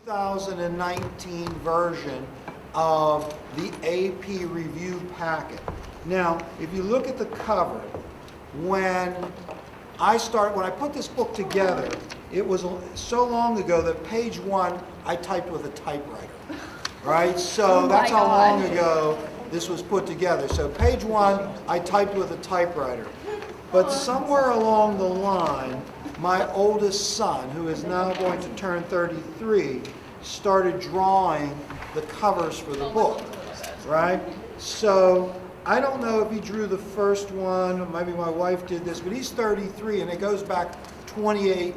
2019 version of the AP review packet. Now, if you look at the cover, when I put this book together, it was so long ago that page 1 I typed with a typewriter, right? So that's how long ago this was put together. So page 1 I typed with a typewriter. But somewhere along the line, my oldest son, who is now going to turn 33, started drawing the covers for the book, right? So I don't know if he drew the first one, maybe my wife did this, but he's 33 and it goes back 28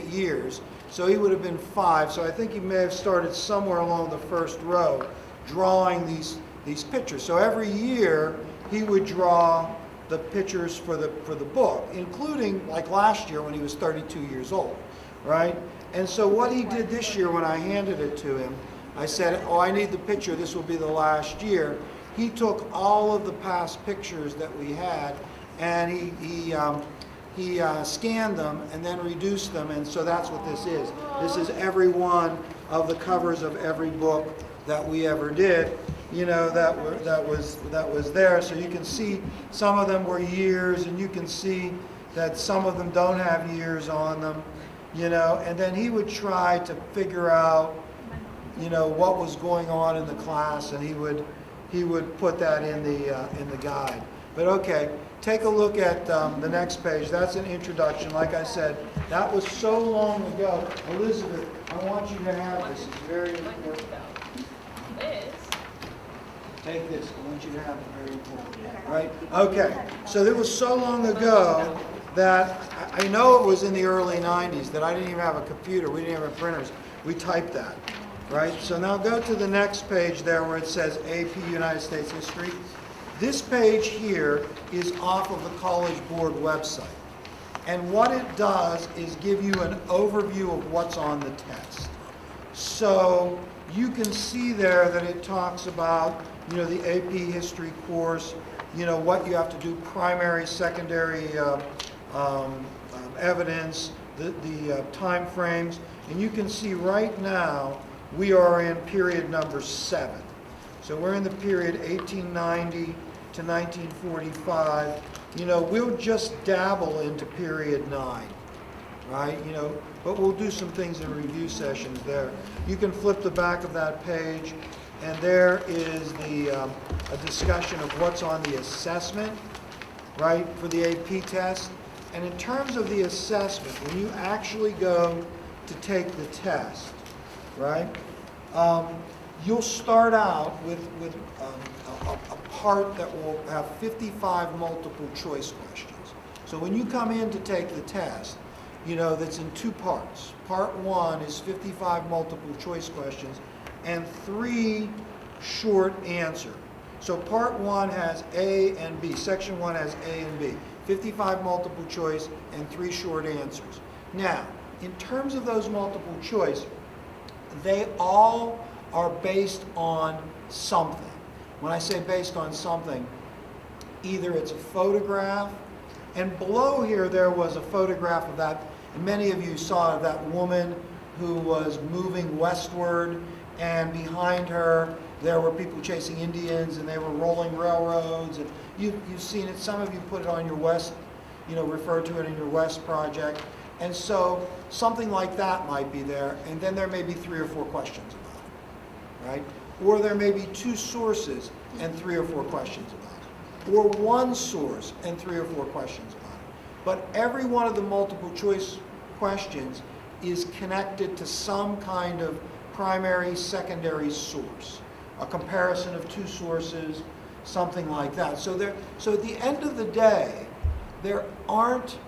years. So he would have been 5. So I think he may have started somewhere along the first row drawing these pictures. So every year he would draw the pictures for the book, including like last year when he was 32 years old, right? And so what he did this year when I handed it to him, I said, oh, I need the picture, this will be the last year. He took all of the past pictures that we had and he scanned them and then reduced them, and so that's what this is. This is every one of the covers of every book that we ever did, you know, that was there. So you can see some of them were years, and you can see that some of them don't have years on them, you know. And then he would try to figure out, you know, what was going on in the class, and he would put that in the guide. But okay, take a look at the next page. That's an introduction. Like I said, that was so long ago. Elizabeth, I want you to have this. It's very important. Take this. I want you to have it. Very important. Right? Okay. So it was so long ago that I know it was in the early 90s that I didn't even have a computer. We didn't have printers. We typed that. Right? So now go to the next page there where it says AP United States History. This page here is off of the College Board website. And what it does is give you an overview of what's on the test. So you can see there that it talks about, you know, the AP History course, you know, what you have to do, primary, secondary evidence, the time frames. And you can see right now we are in period number 7. So we're in the period 1890 to 1945. You know, we'll just dabble into period 9, right? You know, but we'll do some things in review sessions there. You can flip the back of that page, and there is a discussion of what's on the assessment, right, for the AP test. And in terms of the assessment, when you actually go to take the test, right, you'll start out with a part that will have 55 multiple choice questions. So when you come in to take the test, you know, that's in 2 parts. Part 1 is 55 multiple choice questions and 3 short answer. So part 1 has A and B. Section 1 has A and B. 55 multiple choice and 3 short answers. Now, in terms of those multiple choice, they all are based on something. When I say based on something, either it's a photograph, and below here there was a photograph of that, and many of you saw that woman who was moving westward, and behind her there were people chasing Indians, and they were rolling railroads, and you've seen it. Some of you put it on your West, you know, refer to it in your West project. And so something like that might be there, and then there may be 3 or 4 questions about it, right? Or there may be 2 sources and 3 or 4 questions about it. Or 1 source and 3 or 4 questions about it. But every one of the multiple choice questions is connected to some kind of primary, secondary source. A comparison of 2 sources, something like that. So at the end of the day, there aren't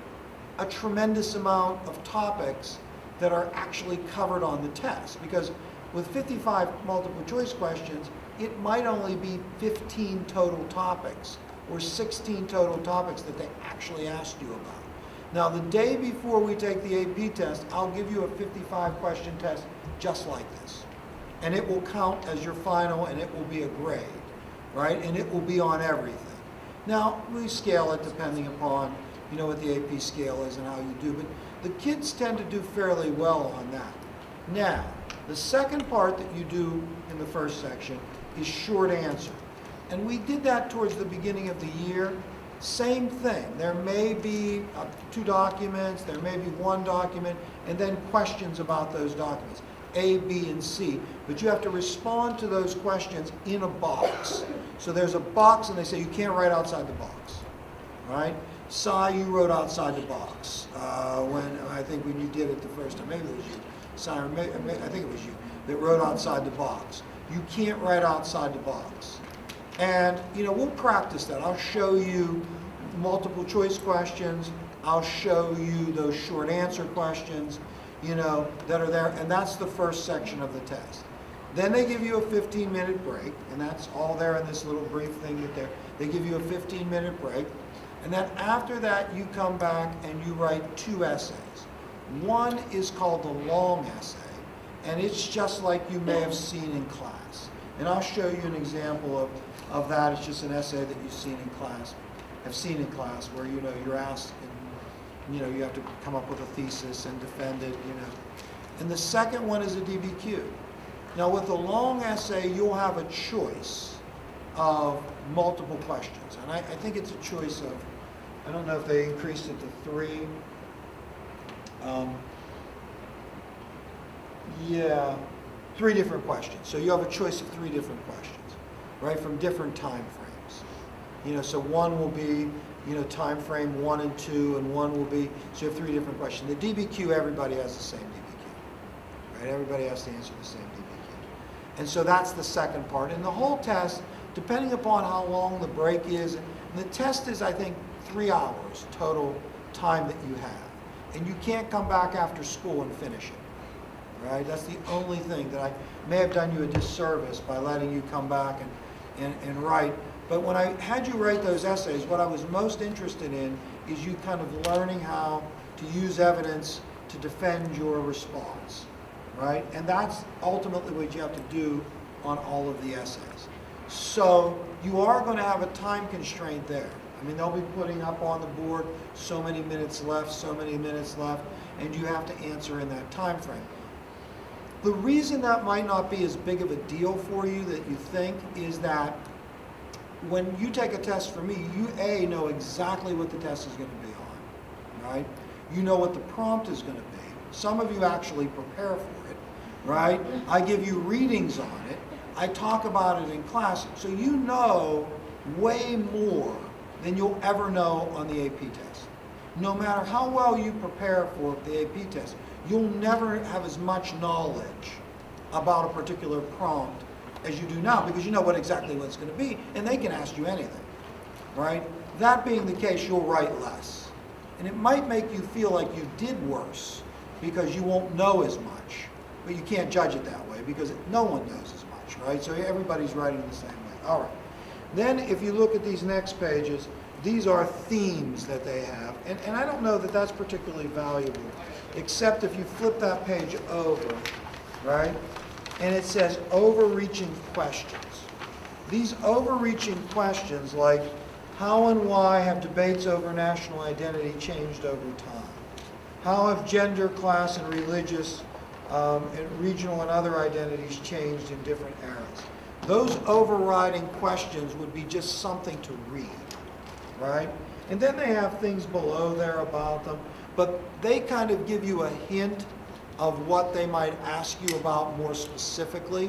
a tremendous amount of topics that are actually covered on the test, because with 55 multiple choice questions, it might only be 15 total topics or 16 total topics that they actually asked you about. Now, the day before we take the AP test, I'll give you a 55 question test just like this, and it will count as your final, and it will be a grade, right? And it will be on everything. Now, we scale it depending upon, you know, what the AP scale is and how you do, but the kids tend to do fairly well on that. Now, The second part that you do in the first section is short answer. And we did that towards the beginning of the year. Same thing. There may be 2 documents, there may be 1 document, and then questions about those documents, A, B, and C. But you have to respond to those questions in a box. So there's a box, and they say you can't write outside the box, right? Si, you wrote outside the box. When you did it the first time, maybe it was you. Si, I think it was you that wrote outside the box. You can't write outside the box. And, we'll practice that. I'll show you multiple choice questions. I'll show you those short answer questions, that are there. And that's the first section of the test. Then they give you a 15-minute break, and that's all there in this little brief thing they give you a 15-minute break. And then after that, you come back and you write 2 essays. One is called the long essay, and it's just like you may have seen in class. And I'll show you an example of that. It's just an essay that you've seen in class, where, you're asked, and, you have to come up with a thesis and defend it, And the second one is a DBQ. Now, with the long essay, you'll have a choice of multiple questions. And I think it's a choice of, I don't know if they increased it to 3. 3 different questions. So you have a choice of 3 different questions, right, from different time frames. So one will be, time frame 1 and 2, and one will be, so you have 3 different questions. The DBQ, everybody has the same DBQ, right? Everybody has to answer the same DBQ. And so that's the second part. And the whole test, depending upon how long the break is, and the test is, I think, 3 hours total time that you have. And you can't come back after school and finish it, right? That's the only thing that I may have done you a disservice by letting you come back and write. But when I had you write those essays, what I was most interested in is you kind of learning how to use evidence to defend your response, right? And that's ultimately what you have to do on all of the essays. So you are going to have a time constraint there. I mean, they'll be putting up on the board so many minutes left, and you have to answer in that time frame. The reason that might not be as big of a deal for you that you think is that when you take a test for me, you know exactly what the test is going to be on, right? You know what the prompt is going to be. Some of you actually prepare for it, right? I give you readings on it. I talk about it in class, so you know way more than you'll ever know on the AP test. No matter how well you prepare for the AP test, you'll never have as much knowledge about a particular prompt as you do now, because you know exactly what it's going to be, and they can ask you anything, right? That being the case, you'll write less. And it might make you feel like you did worse because you won't know as much, but you can't judge it that way because no one knows as much, right? So everybody's writing the same way. All right. Then if you look at these next pages, these are themes that they have. And I don't know that that's particularly valuable, except if you flip that page over, right? And it says overreaching questions. These overreaching questions, like how and why have debates over national identity changed over time? How have gender, class, and religious, and regional and other identities changed in different eras? Those overriding questions would be just something to read, right? And then they have things below there about them, but they kind of give you a hint of what they might ask you about more specifically,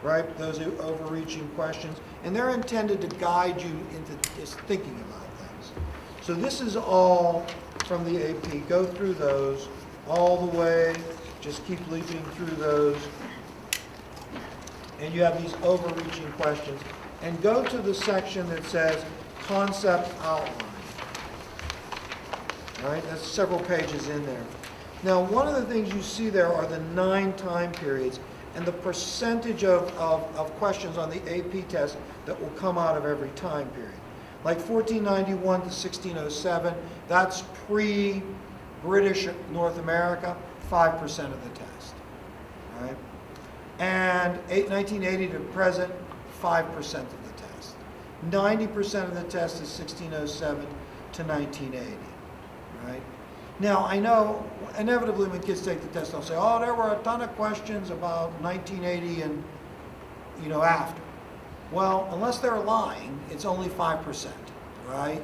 right? Those overreaching questions. And they're intended to guide you into just thinking about things. So this is all from the AP. Go through those all the way. Just keep leaping through those. And you have these overreaching questions. And go to the section that says concept outline. All right, that's several pages in there. Now, one of the things you see there are the 9 time periods and the percentage of questions on the AP test that will come out of every time period. Like 1491 to 1607, that's pre-British North America, 5% of the test. All right? And 1980 to present, 5% of the test. 90% of the test is 1607 to 1980. Right? Now, I know inevitably when kids take the test, they'll say, oh, there were a ton of questions about 1980 and, after. Well, unless they're lying, it's only 5%, right?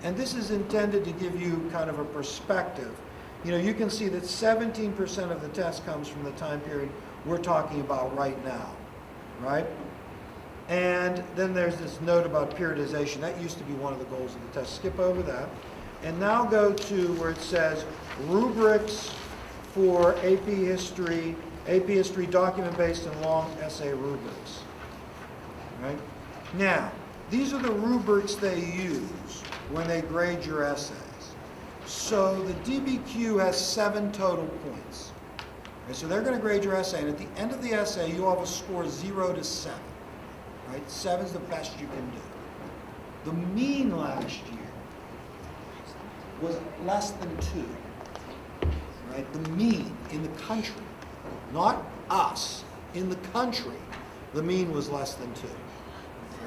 And this is intended to give you kind of a perspective. You can see that 17% of the test comes from the time period we're talking about right now, right? And then there's this note about periodization. That used to be one of the goals of the test. Skip over that. And now go to where it says rubrics for AP History document-based and long essay rubrics. Right? Now, these are the rubrics they use when they grade your essays. So the DBQ has 7 total points. Okay, so they're going to grade your essay, and at the end of the essay, you'll have a score 0 to 7. Right? 7 is the best you can do. The mean last year was less than 2. Right? The mean in the country, not us, in the country, the mean was less than 2.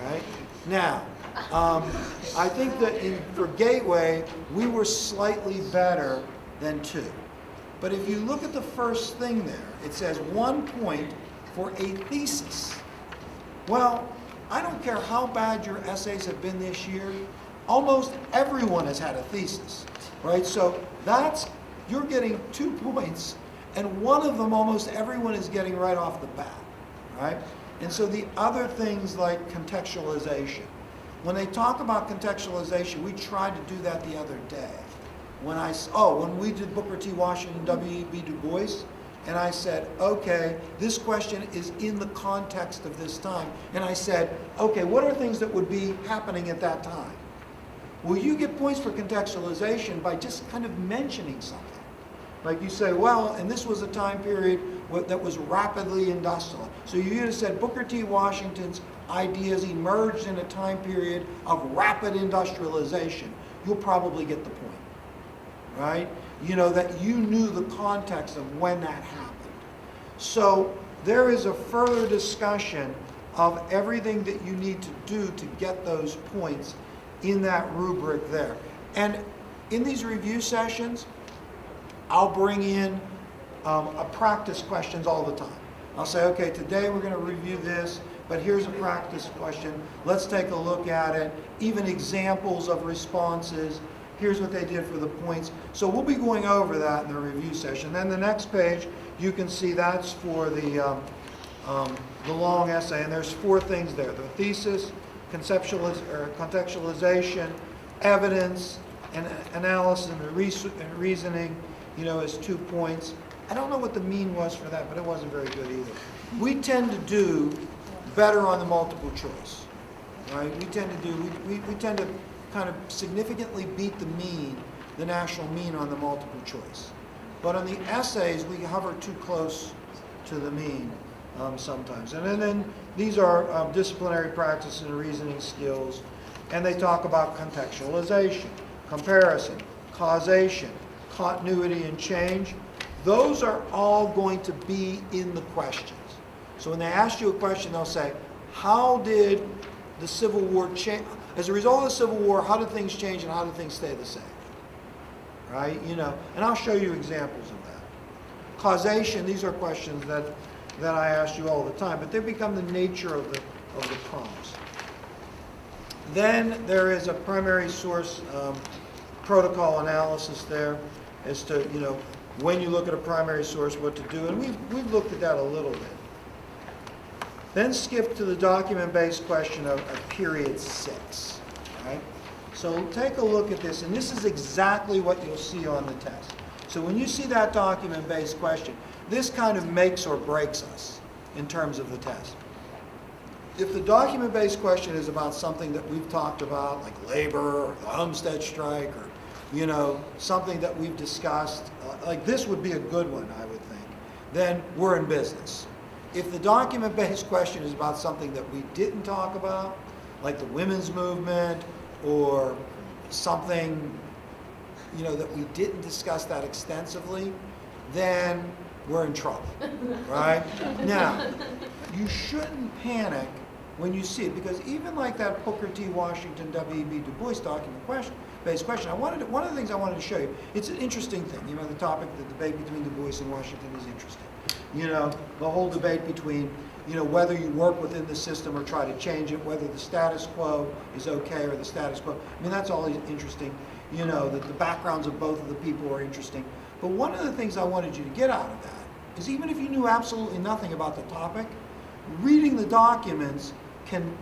Right? Now, I think that for Gateway, we were slightly better than 2. But if you look at the first thing there, it says 1 point for a thesis. Well, I don't care how bad your essays have been this year, almost everyone has had a thesis, right? So you're getting 2 points, and one of them almost everyone is getting right off the bat, right? And so the other things like contextualization. When they talk about contextualization, we tried to do that the other day. When we did Booker T. Washington, W.E.B. Du Bois, and I said, okay, this question is in the context of this time. And I said, okay, what are things that would be happening at that time? Well, you get points for contextualization by just kind of mentioning something. Like you say, well, and this was a time period that was rapidly industrial. So you would have said Booker T. Washington's ideas emerged in a time period of rapid industrialization. You'll probably get the point, right? That you knew the context of when that happened. So there is a further discussion of everything that you need to do to get those points in that rubric there. And in these review sessions, I'll bring in a practice questions all the time. I'll say, okay, today we're going to review this, but here's a practice question. Let's take a look at it. Even examples of responses. Here's what they did for the points. So we'll be going over that in the review session. Then the next page, you can see that's for the long essay, and there's 4 things there: the thesis, contextualization, evidence, and analysis, and reasoning. Is 2 points. I don't know what the mean was for that, but it wasn't very good either. We tend to do better on the multiple choice, right? We tend to kind of significantly beat the mean, the national mean on the multiple choice. But on the essays, we hover too close to the mean sometimes. And then these are disciplinary practice and reasoning skills, and they talk about contextualization, comparison, causation, continuity and change. Those are all going to be in the questions. So when they ask you a question, they'll say, how did the Civil War change? As a result of the Civil War, how did things change and how did things stay the same? Right? And I'll show you examples of that. Causation, these are questions that I ask you all the time, but they become the nature of the prompts. Then there is a primary source protocol analysis there as to, when you look at a primary source, what to do. And we've looked at that a little bit. Then skip to the document-based question of period 6. Right? So take a look at this, and this is exactly what you'll see on the test. So when you see that document-based question, this kind of makes or breaks us in terms of the test. If the document-based question is about something that we've talked about, like labor or the Homestead strike, or something that we've discussed, like this would be a good one, I would think, then we're in business. If the document-based question is about something that we didn't talk about, like the women's movement, or something, that we didn't discuss that extensively, then we're in trouble, right? Now, you shouldn't panic when you see it, because even like that Booker T. Washington, W.E.B. Du Bois document question, based question. One of the things I wanted to show you, it's an interesting thing. You know, the topic, the debate between Du Bois and Washington is interesting. You know, the whole debate between, you know, whether you work within the system or try to change it, whether the status quo is okay or the status quo. I mean, that's all interesting. You know, that the backgrounds of both of the people are interesting. But one of the things I wanted you to get out of that is, even if you knew absolutely nothing about the topic, reading the documents can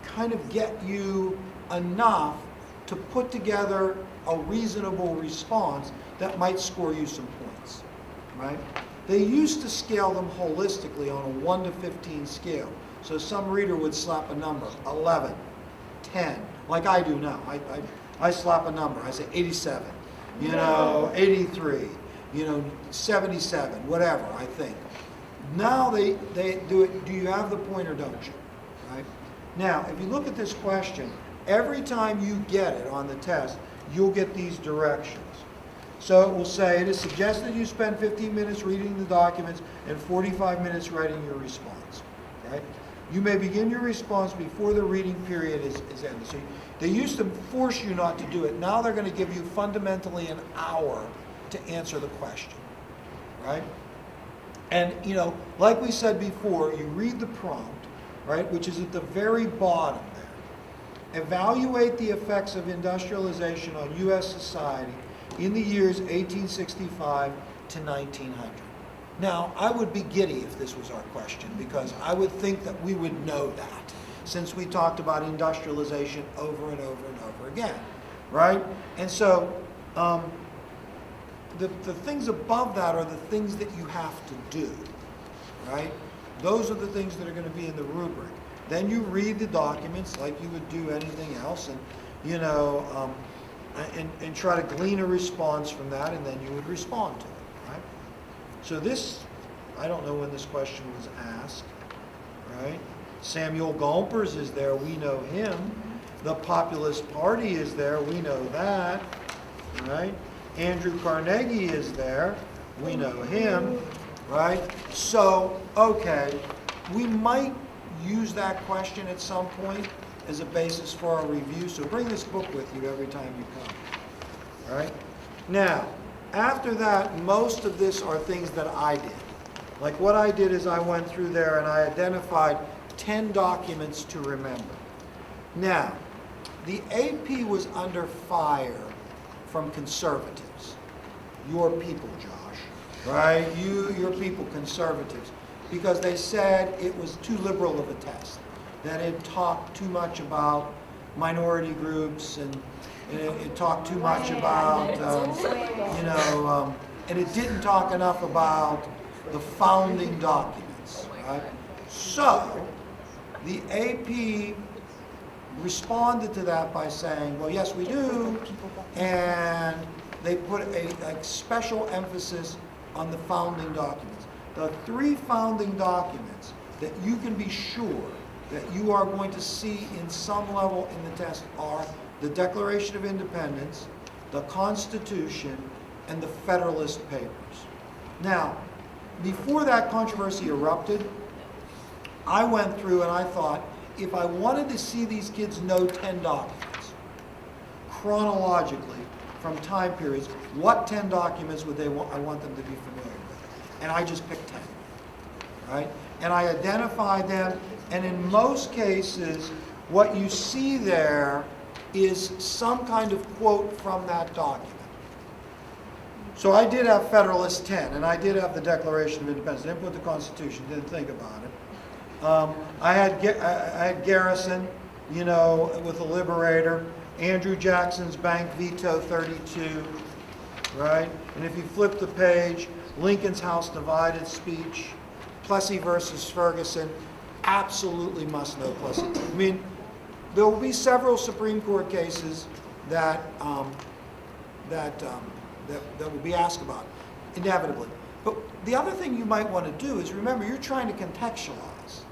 kind of get you enough to put together a reasonable response that might score you some points, right? They used to scale them holistically on a 1 to 15 scale. So some reader would slap a number, 11, 10, like I do now. I slap a number, I say 87, you know, 83, you know, 77, whatever, I think. Now they do it, do you have the point or don't you, right? Now, if you look at this question, every time you get it on the test, you'll get these directions. So it will say, it is suggested you spend 15 minutes reading the documents and 45 minutes writing your response, right? You may begin your response before the reading period is ended. So they used to force you not to do it. Now they're going to give you fundamentally an hour to answer the question, right? And, you know, like we said before, you read the prompt, right, which is at the very bottom there. Evaluate the effects of industrialization on U.S. society in the years 1865 to 1900. Now, I would be giddy if this was our question, because I would think that we would know that, since we talked about industrialization over and over and over again, right? And so, the things above that are the things that you have to do, right? Those are the things that are going to be in the rubric. Then you read the documents like you would do anything else, and, you know, and try to glean a response from that, and then you would respond to it, right? So this, I don't know when this question was asked, right? Samuel Gompers is there, we know him. The Populist Party is there, we know that, right? Andrew Carnegie is there, we know him, right? So, okay, we might use that question at some point as a basis for our review, so bring this book with you every time you come, all right? Now, after that, most of this are things that I did. Like what I did is I went through there and I identified 10 documents to remember. Now, the AP was under fire from conservatives. Your people, Josh, right? Your people, conservatives, because they said it was too liberal of a test, that it talked too much about minority groups, and it talked too much about, and it didn't talk enough about the founding documents, right? So, the AP responded to that by saying, well, yes, we do, and they put a special emphasis on the founding documents. The 3 founding documents that you can be sure that you are going to see in some level in the test are the Declaration of Independence, the Constitution, and the Federalist Papers. Now, before that controversy erupted, I went through and I thought, if I wanted to see these kids know 10 documents, chronologically, from time periods, what 10 documents would I want them to be familiar with? And I just picked 10, right? And I identified them, and in most cases, what you see there is some kind of quote from that document. So I did have Federalist 10, and I did have the Declaration of Independence. I didn't put the Constitution, didn't think about it. I had Garrison, you know, with the Liberator, Andrew Jackson's Bank Veto 32, right? And if you flip the page, Lincoln's House Divided speech, Plessy versus Ferguson, absolutely must know Plessy. I mean, there will be several Supreme Court cases that will be asked about, inevitably. But the other thing you might want to do is remember, you're trying to contextualize,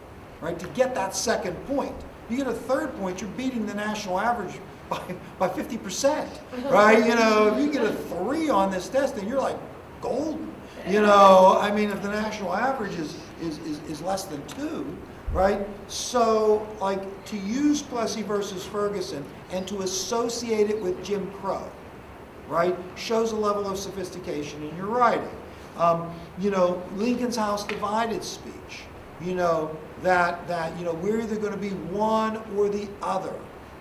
right? To get that second point. You get a third point, you're beating the national average by 50%, right? You know, if you get a 3 on this test, then you're like golden. You know, I mean, if the national average is less than 2, right? So, like, to use Plessy versus Ferguson and to associate it with Jim Crow, right, shows a level of sophistication in your writing. You know, Lincoln's House Divided speech, you know, that you know, we're either going to be one or the other.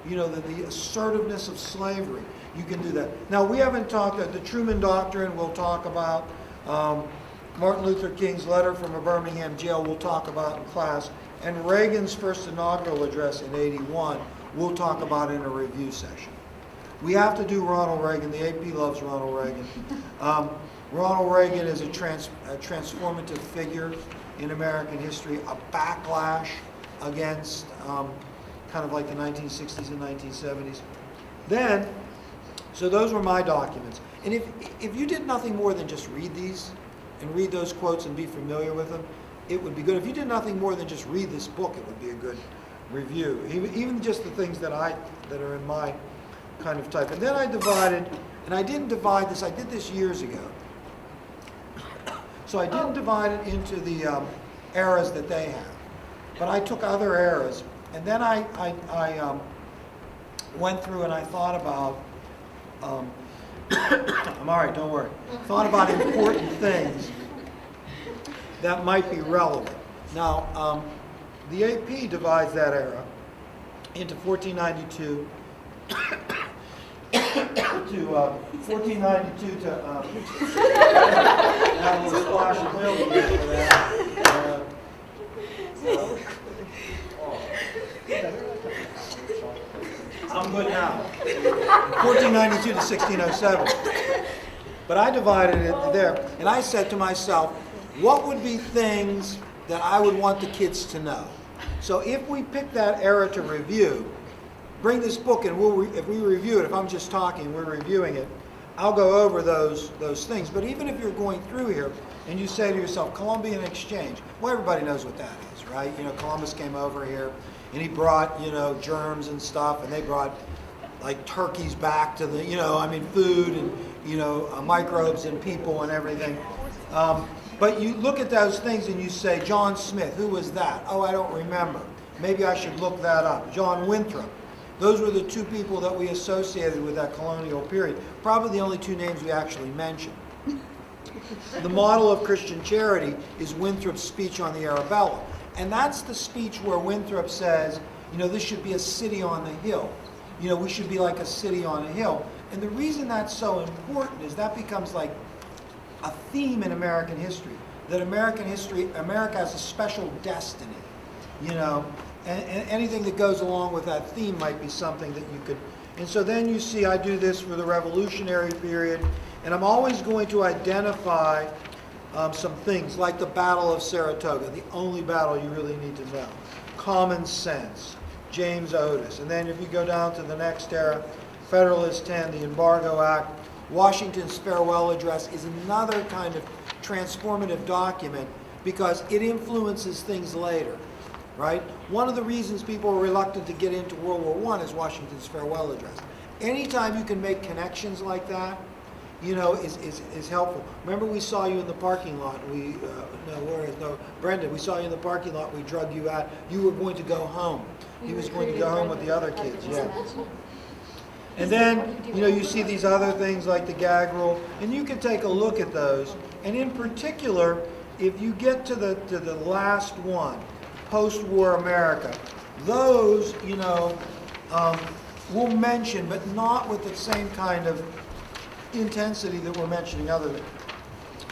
You know, the assertiveness of slavery. You can do that. Now, we haven't talked, the Truman Doctrine we'll talk about. Martin Luther King's letter from a Birmingham jail we'll talk about in class. And Reagan's first inaugural address in '81 we'll talk about in a review session. We have to do Ronald Reagan. The AP loves Ronald Reagan. Ronald Reagan is a transformative figure in American history, a backlash against kind of like the 1960s and 1970s. Then, so those were my documents. And if you did nothing more than just read these and read those quotes and be familiar with them, it would be good. If you did nothing more than just read this book, it would be a good review. Even just the things that are in my kind of type. And then I divided, and I didn't divide this, I did this years ago. So I didn't divide it into the eras that they have. But I took other eras, and then I went through and I thought about, I'm all right, don't worry. Thought about important things that might be relevant. Now, the AP divides that era into 1492 to 1492 to have a little splash of milk here for that. I'm good now. 1492 to 1607. But I divided it there, and I said to myself, what would be things that I would want the kids to know? So if we pick that era to review, bring this book and if we review it, if I'm just talking, we're reviewing it, I'll go over those things. But even if you're going through here and you say to yourself, Columbian Exchange, well, everybody knows what that is, right? You know, Columbus came over here and he brought, you know, germs and stuff, and they brought like turkeys back to the, you know, I mean, food and, you know, microbes and people and everything. But you look at those things and you say, John Smith, who was that? Oh, I don't remember. Maybe I should look that up. John Winthrop. Those were the two people that we associated with that colonial period. Probably the only two names we actually mentioned. The model of Christian charity is Winthrop's speech on the Arabella. And that's the speech where Winthrop says, you know, this should be a city on the hill. You know, we should be like a city on a hill. And the reason that's so important is that becomes like a theme in American history. That America has a special destiny, you know. And anything that goes along with that theme might be something that you could. And so then you see I do this for the Revolutionary period, and I'm always going to identify some things like the Battle of Saratoga, the only battle you really need to know. Common Sense, James Otis. And then if you go down to the next era, Federalist 10, the Embargo Act, Washington's Farewell Address is another kind of transformative document because it influences things later. Right? One of the reasons people are reluctant to get into World War I is Washington's Farewell Address. Anytime you can make connections like that, you know, is helpful. Remember we saw you in the parking lot. Brendan, we saw you in the parking lot. We drug you out. You were going to go home. He was going to go home with the other kids. Yeah. And then, you know, you see these other things like the gag rule, and you can take a look at those. And in particular, if you get to the last one, post-war America, those, you know, we'll mention, but not with the same kind of intensity that we're mentioning other things.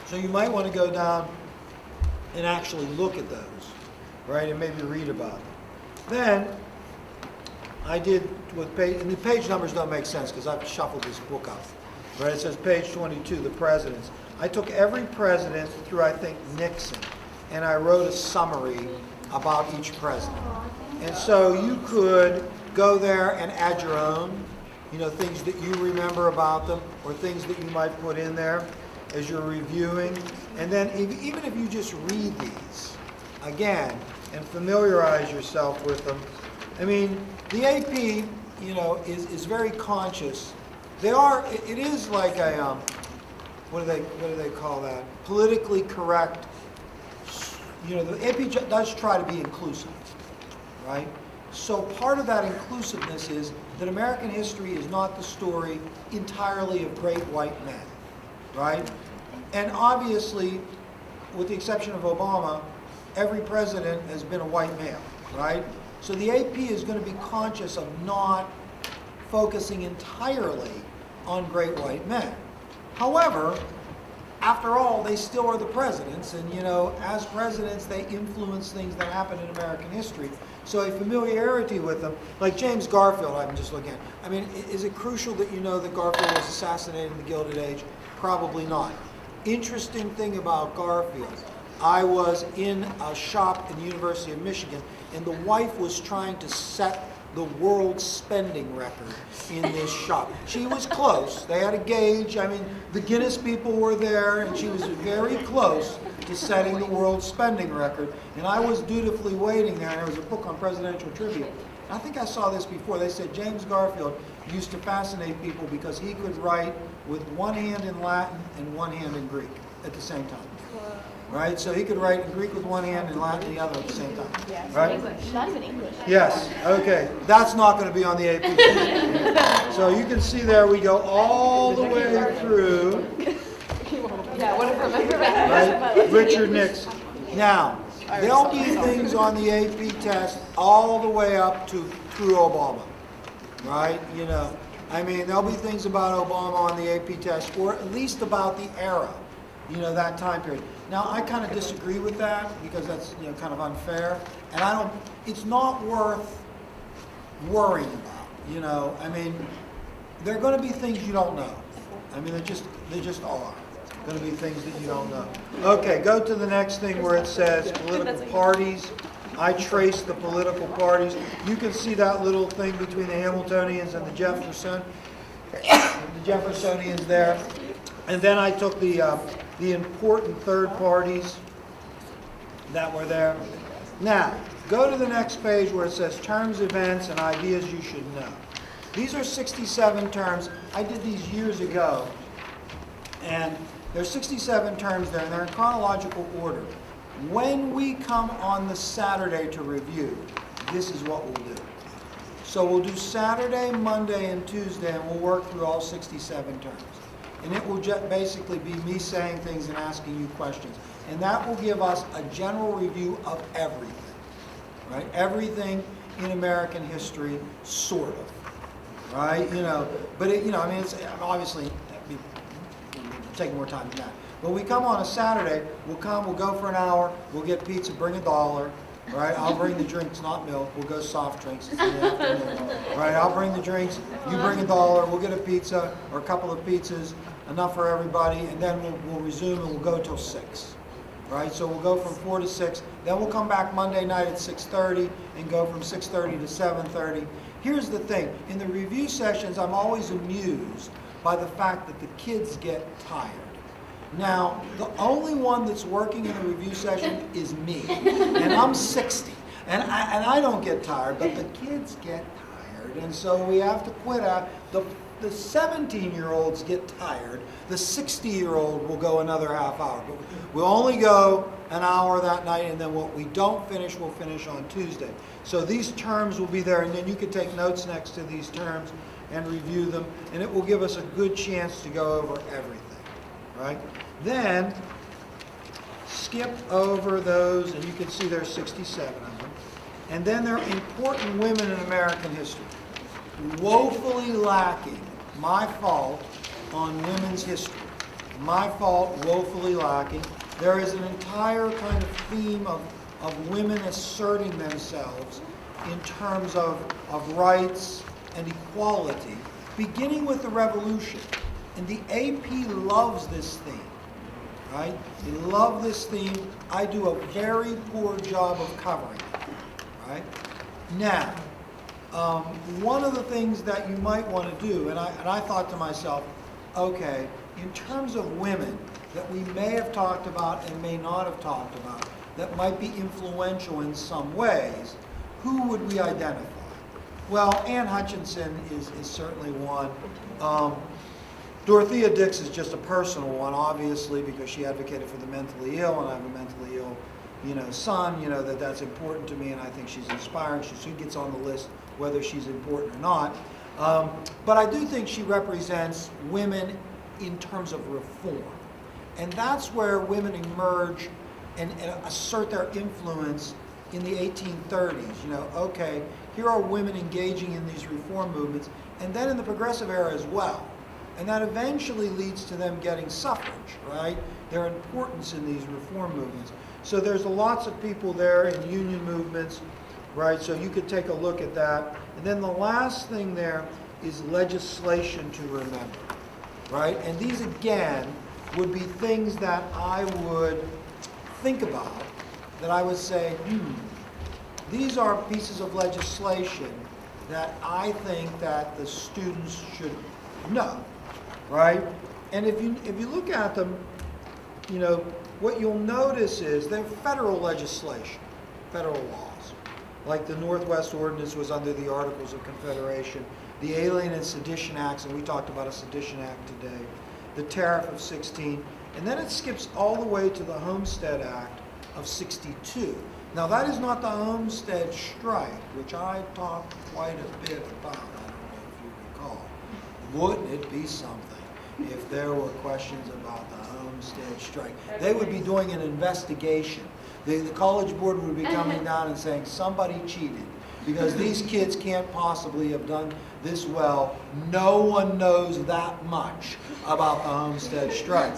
So you might want to go down and actually look at those, right, and maybe read about them. Then I did with page, and the page numbers don't make sense because I've shuffled this book up, right? It says page 22, the presidents. I took every president through, I think, Nixon, and I wrote a summary about each president. And so you could go there and add your own, you know, things that you remember about them or things that you might put in there as you're reviewing. And then even if you just read these again and familiarize yourself with them, I mean, the AP, you know, is very conscious. It is like a, what do they call that? Politically correct. You know, the AP does try to be inclusive, right? So part of that inclusiveness is that American history is not the story entirely of great white men, right? And obviously, with the exception of Obama, every president has been a white male, right? So the AP is going to be conscious of not focusing entirely on great white men. However, after all, they still are the presidents, and you know, as presidents, they influence things that happen in American history. So a familiarity with them, like James Garfield, I'm just looking at. I mean, is it crucial that you know that Garfield was assassinated in the Gilded Age? Probably not. Interesting thing about Garfield, I was in a shop in the University of Michigan, and the wife was trying to set the world spending record in this shop. She was close. They had a gauge. I mean, the Guinness people were there, and she was very close to setting the world spending record. And I was dutifully waiting there, and there was a book on presidential trivia. I think I saw this before. They said James Garfield used to fascinate people because he could write with one hand in Latin and one hand in Greek at the same time. Right? So he could write in Greek with one hand and Latin the other at the same time. Yes. Right? English. Not even English. Yes. Okay. That's not going to be on the AP. So you can see there we go all the way through. Yeah, what if I remember Right? Richard Nixon. Now, there'll be things on the AP test all the way up to through Obama. Right? You know, I mean, there'll be things about Obama on the AP test, or at least about the era. You know, that time period. Now, I kind of disagree with that because that's, you know, kind of unfair. And I don't, it's not worth worrying about, you know. I mean, there are going to be things you don't know. I mean, they just are going to be things that you don't know. Okay, go to the next thing where it says political parties. I traced the political parties. You can see that little thing between the Hamiltonians and the Jeffersonians there. And then I took the important third parties that were there. Now, go to the next page where it says terms, events, and ideas you should know. These are 67 terms. I did these years ago. And there's 67 terms there, and they're in chronological order. When we come on the Saturday to review, this is what we'll do. So we'll do Saturday, Monday, and Tuesday, and we'll work through all 67 terms. And it will just basically be me saying things and asking you questions. And that will give us a general review of everything, right? Everything in American history, sort of, right? You know, but it, you know, I mean, it's obviously taking more time than that. When we come on a Saturday, we'll go for an hour, we'll get pizza, bring $1, right? I'll bring the drinks, not milk. We'll go soft drinks. It's in the afternoon, right? I'll bring the drinks, you bring $1, we'll get a pizza or a couple of pizzas, enough for everybody, and then we'll resume and we'll go till 6, right? So we'll go from 4 to 6. Then we'll come back Monday night at 6:30 and go from 6:30 to 7:30. Here's the thing. In the review sessions, I'm always amused by the fact that the kids get tired. Now, the only one that's working in the review session is me, and I'm 60, and I don't get tired, but the kids get tired, and so we have to quit out. The 17-year-olds get tired. The 60-year-old will go another half hour, but we'll only go an hour that night, and then what we don't finish, we'll finish on Tuesday. So these terms will be there, and then you can take notes next to these terms and review them, and it will give us a good chance to go over everything, right? Then, skip over those, and you can see there's 67 of them. And then there are important women in American history. Woefully lacking, my fault, on women's history. My fault, woefully lacking. There is an entire kind of theme of women asserting themselves in terms of rights and equality, beginning with the Revolution. And the AP loves this theme, right? They love this theme. I do a very poor job of covering it, right? Now, one of the things that you might want to do, and I thought to myself, okay, in terms of women that we may have talked about and may not have talked about, that might be influential in some ways, who would we identify? Well, Anne Hutchinson is certainly one. Dorothea Dix is just a personal one, obviously, because she advocated for the mentally ill, and I have a mentally ill, son, that's important to me, and I think she's inspiring. She gets on the list whether she's important or not. But I do think she represents women in terms of reform. And that's where women emerge and assert their influence in the 1830s. Okay, here are women engaging in these reform movements, and then in the progressive era as well. And that eventually leads to them getting suffrage, right? Their importance in these reform movements. So there's lots of people there in union movements, right? So you could take a look at that. And then the last thing there is legislation to remember, right? And these, again, would be things that I would think about, that I would say, these are pieces of legislation that I think that the students should know, right? And if you look at them, what you'll notice is they're federal legislation, federal laws. Like the Northwest Ordinance was under the Articles of Confederation, the Alien and Sedition Acts, and we talked about a Sedition Act today, the Tariff of 16, and then it skips all the way to the Homestead Act of 62. Now that is not the Homestead Strike, which I talked quite a bit about, I don't know if you recall. Wouldn't it be something if there were questions about the Homestead Strike? They would be doing an investigation. The College Board would be coming down and saying, somebody cheated, because these kids can't possibly have done this well. No one knows that much about the Homestead Strike.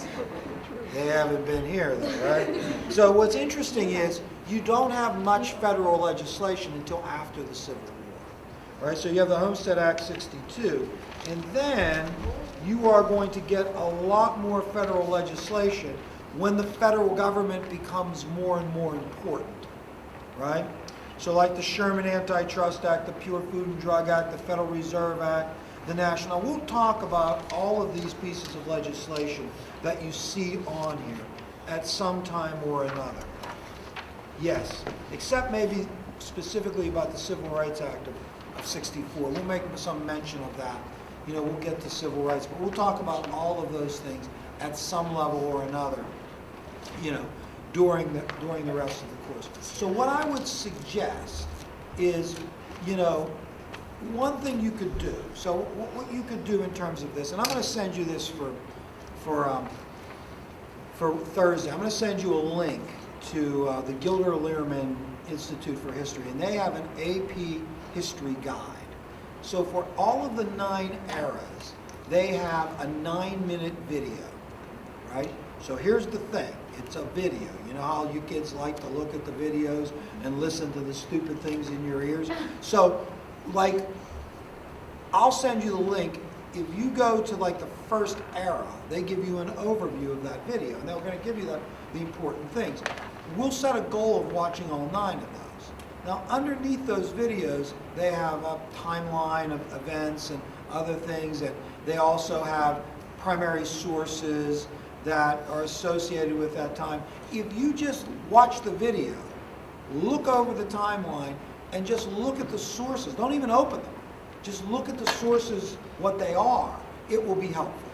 They haven't been here though, right? So what's interesting is you don't have much federal legislation until after the Civil War, right? So you have the Homestead Act 62, and then you are going to get a lot more federal legislation when the federal government becomes more and more important, right? So like the Sherman Antitrust Act, the Pure Food and Drug Act, the Federal Reserve Act, the National. We'll talk about all of these pieces of legislation that you see on here at some time or another. Yes, except maybe specifically about the Civil Rights Act of 64. We'll make some mention of that. We'll get to civil rights, but we'll talk about all of those things at some level or another, during the rest of the course. So what I would suggest is, one thing you could do. So what you could do in terms of this, and I'm going to send you this for Thursday. I'm going to send you a link to the Gilder Lehrman Institute for History, and they have an AP history guide. So for all of the 9 eras, they have a 9-minute video, right? So here's the thing. It's a video. You know how you kids like to look at the videos and listen to the stupid things in your ears? So, I'll send you the link. If you go to the first era, they give you an overview of that video, and they're going to give you the important things. We'll set a goal of watching all 9 of those. Now, underneath those videos, they have a timeline of events and other things, and they also have primary sources that are associated with that time. If you just watch the video, look over the timeline, and just look at the sources, don't even open them, just look at the sources, what they are, it will be helpful,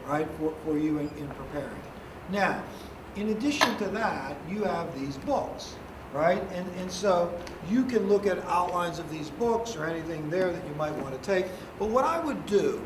right, for you in preparing. Now, in addition to that, you have these books, right? And so you can look at outlines of these books or anything there that you might want to take. But what I would do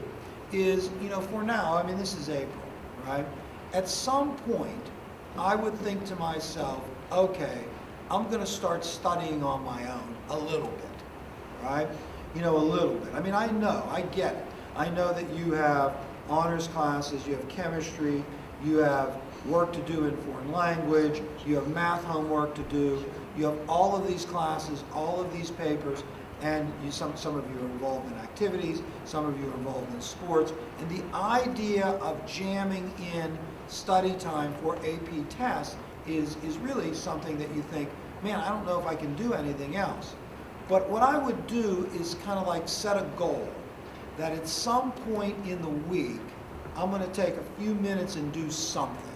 is, for now, this is April, right? At some point, I would think to myself, okay, I'm going to start studying on my own a little bit, right? A little bit. I get it. I know that you have honors classes, you have chemistry, you have work to do in foreign language, you have math homework to do, you have all of these classes, all of these papers, and some of you are involved in activities, some of you are involved in sports, and the idea of jamming in study time for AP tests is really something that you think, man, I don't know if I can do anything else. But what I would do is kind of set a goal that at some point in the week, I'm going to take a few minutes and do something,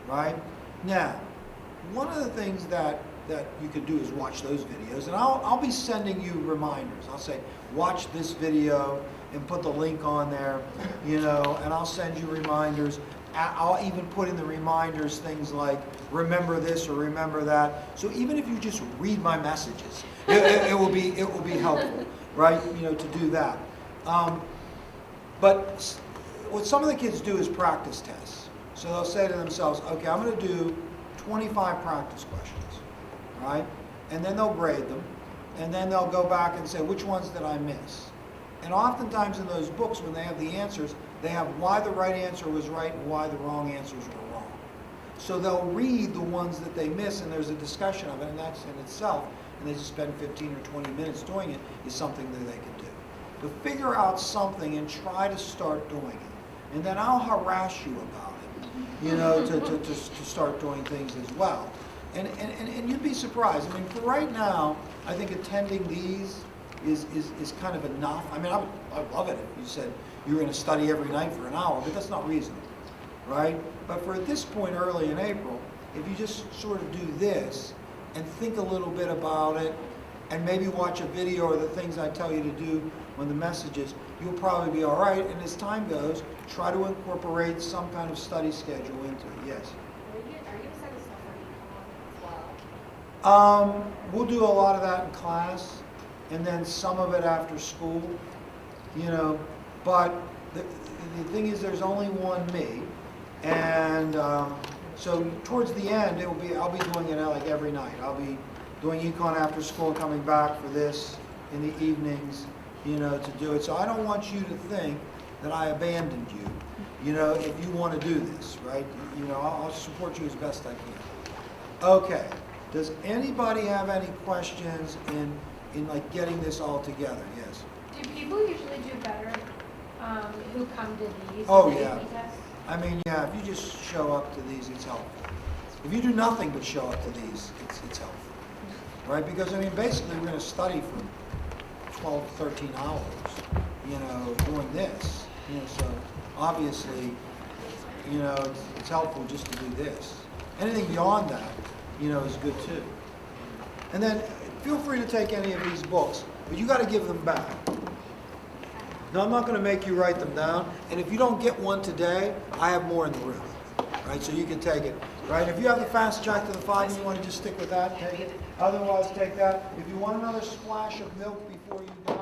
right? Now, one of the things that you could do is watch those videos, and I'll be sending you reminders. I'll say, watch this video, and put the link on there, and I'll send you reminders. I'll even put in the reminders things like remember this or remember that. So even if you just read my messages, it will be helpful, right? To do that. But what some of the kids do is practice tests. So they'll say to themselves, okay, I'm going to do 25 practice questions, right? And then they'll grade them, and then they'll go back and say, which ones did I miss? And oftentimes in those books, when they have the answers, they have why the right answer was right and why the wrong answers were wrong. So they'll read the ones that they miss, and there's a discussion of it, and that's in itself, and they just spend 15 or 20 minutes doing it, is something that they can do. But figure out something and try to start doing it. And then I'll harass you about it, to start doing things as well. And you'd be surprised. I mean, for right now, I think attending these is kind of enough. I mean, I'd love it if you said you were going to study every night for an hour, but that's not reasonable, right? But for at this point early in April, if you just sort of do this and think a little bit about it and maybe watch a video or the things I tell you to do when the messages, you'll probably be all right. And as time goes, try to incorporate some kind of study schedule into it. Yes? Are you sending stuff for econ as well? We'll do a lot of that in class, and then some of it after school, But the thing is, there's only one me, and so towards the end, I'll be doing it like every night. I'll be doing econ after school, coming back for this in the evenings, to do it. So I don't want you to think that I abandoned you, if you want to do this, right? I'll support you as best I can. Okay. Does anybody have any questions in like getting this all together? Yes. Do people usually do better who come to these Yeah. tests? I mean, yeah, if you just show up to these, it's helpful. If you do nothing but show up to these, it's helpful. Right? Because, I mean, basically we're going to study for 12, 13 hours, doing this. So obviously, it's helpful just to do this. Anything beyond that, is good too. And then feel free to take any of these books, but you got to give them back. Now, I'm not going to make you write them down, and if you don't get one today, I have more in the room, right? So you can take it, right? If you have the fast track to the 5 and you want to just stick with that, take it. Otherwise, take that. If you want another splash of milk before you go,